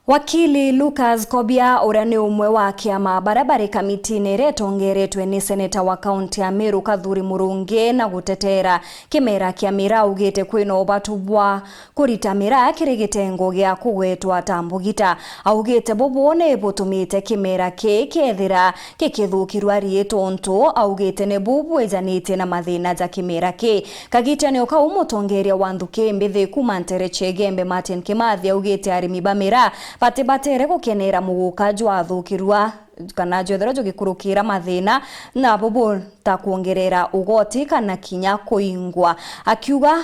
Wakili Lucas Kobia uria ni umwe wa kiama barabara kamitini retongeretwe ni seneta wa kaunti ya Meru Kathuri Murungi na gutetera kimera kia mira ugite kwino batu bwa kurita mira kirigitengo gia kugwetwa tambugita augite bobone butumite kimera kethira kikithukirwa rietonto augite ne bubu ejanite na mathina za kimera kagita ne uka umutongeria wanthuke mbithi kumantere chegembe Martin Kimathi augite arimi bamira batere gukenera muguka jwa thukirwa kana jothero jogikurukira mathina na bobo ta kuongerera ugoti kana kinya kuingwa akiuga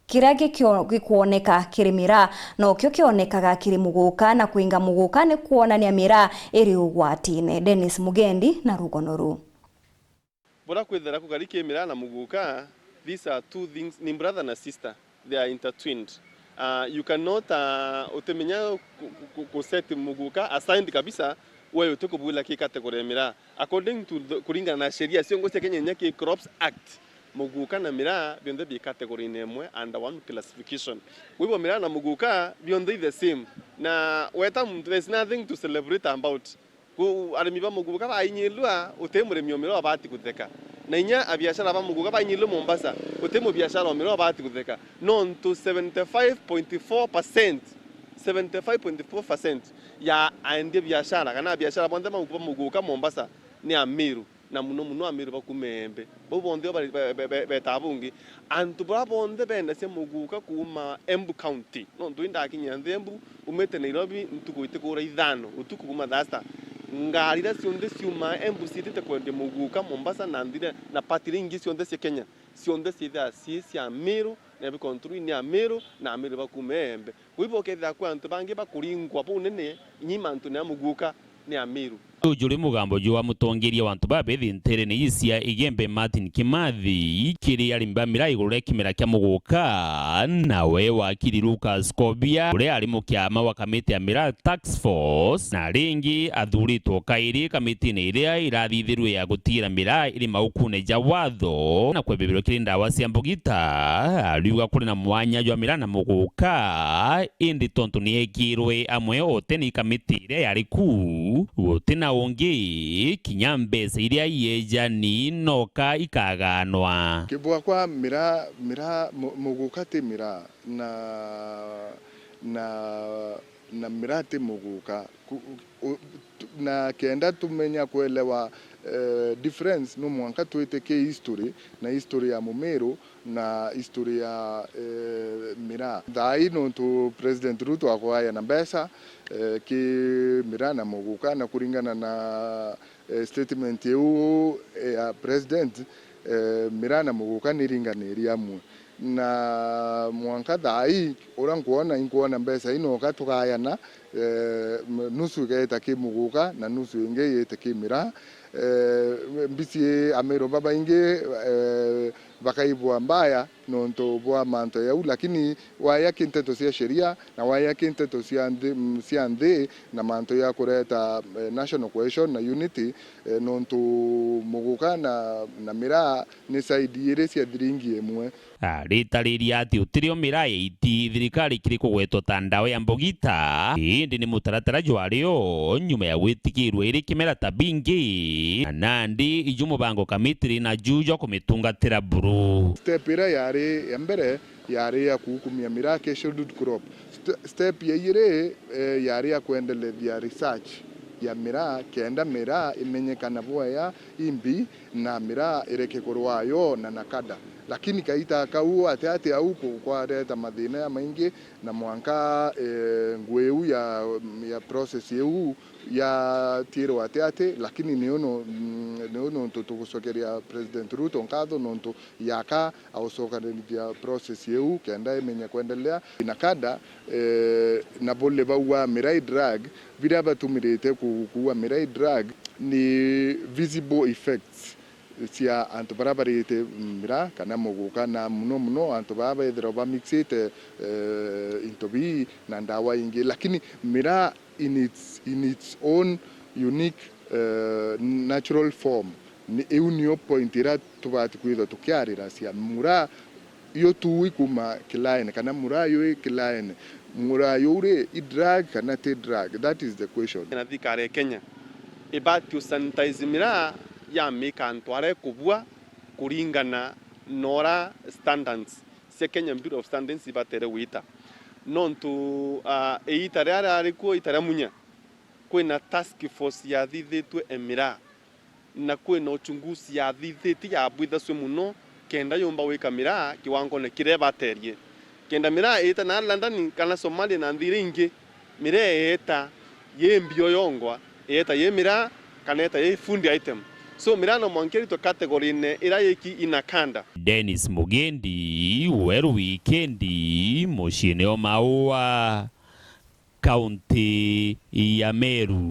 kira gikuoneka kirimira no kyo kionekaga kiri muguka na kuinga muguka ni kuonania mira iri ugwatine. Dennis Mugendi na Rugonoru. Bora kwethera kugariki mira na muguka, these are two things, ni brother na sister, they are intertwined. You cannot utemenya kuseti muguka assigned kabisa wewe utekubula ki category mira according to kulingana na sheria sio ngose Kenya nyaki Crops Act muguka na mira bionde bi category nemwe under one classification wewe mira na muguka bionde the same na weta there's nothing to celebrate about ku arimiba muguka bayinyelwa utemure myomero abati kutheka na inya abiashara ba muguka bayinyelwa Mombasa utemu biashara omero abati kutheka non to 75.4% 75.4% ya aende biashara kana biashara bonde muguka Mombasa ni Amiru na muno Amiru bakumembe bo bonde betabungi antu bonde benda se muguka kuma Embu County no nduinda kinyande Embu umete Nairobi ntukuite kura idhano utuku kuma dasta ngarira sionde siuma Embu City te kwende muguka Mombasa na ndire na patiringi sionde se Kenya sionde sida sisi Amiru na bikontrui ni Amiru na Amiru bakumembe wibokeza kwa antu bangi bakuringwa bo nene nyima antu na muguka ni Amiru Ujuri mugambo jwa mutongeria wantu babethi ntere ni isia igembe Martin Kimathi kiri alimba mira igure kimera kya muguka nawe wakili Lucas Kobia ure ali mukiama wa kamiti ya mira tax force na ringi athurito kairi kamiti ni iria irathithirwe ya gutira mira iri maukune ja watho na kwebebero kiri ndawa cia mbugita aliuga kuri na mwanya jwa mira na muguka indi tontu ni ekirwe amwe ote ni kamiti iria yari ku wotina onge kinyambesa iria yeja ni noka ikaganwa kibwa kwa mira muguka te mira na mira te muguka na kenda tumenya kuelewa difference no mwanka tuiteke history na history ya Mumeru na history ya mira dai no to President Ruto akwaya na besa ki mira na muguka na kuringana na statement yeu ya president mira na muguka niringaniria mu na mwanka dai orankuona inkuona besa ino katukayana nusu gaita ki muguka na nusu inge yete ki mira mbisi Amiru baba inge bakaibwa mbaya nonto bwa manto yau lakini waya kinteto cia sheria na waya kinteto cia ande na manto ya kureta national cohesion na unity nonto muguka na mira ni saidi ire cia thiringi emwe ritariria ati utirio mira iti thirikari kiri kugwetwo ta ndawa ya mbugita indi ni mutaratara jwario nyuma ya gwitikirwe iri kimera ta bingi nandi ijumu bango kamitiri na jujo kumitungatira buru step ira yari ya mbere yari ya kuhukumia mira ke scheduled crop step ya ire yari ya kuendelea research ya mira kenda mira imenyekana bwa ya imbi na mira ireke korwayo na nakada lakini kaita kau ate auko kwa reta mathina ya maingi na mwanka ngweu ya process yeu ya tiro ate lakini neono tutugusokeria President Ruto nkatho nonto yaka ausokeria process yeu kenda imenya kuendelea nakada na bolle bawa mirai drug biraba tumirete kuwa mirai drug ni visible effects cia antu barabarite mira kana muguka na muno antu baba idroba mixite intobi na ndawa ingi lakini mira in its own unique natural form ni eunio pointira tubati kuido tukiarira cia mura yo tuwi kuma kilaene kana mura yo kilaene mura yure I drug kana te drug, that is the question. Na thikare Kenya ibati sanitize miraa ya meka ntware kubua kuringana nora standards se Kenya Bureau of Standards ibatere wita nontu eitare ariko itare munya kwina task force ya thithitwe emira na kwina uchunguzi ya thithiti ya bwitha swe muno kenda yomba wika miraa kiwango ne kireba terie kenda miraa eta na London kana Somalia na ndire ingi miraa eta yembio yongwa eta ye miraa kana eta ye fundi item so miraa no monkeri to category ne ira yeki inakanda. Dennis Mugendi, Weru Wikendi, Moshine Omaua, County ya Meru.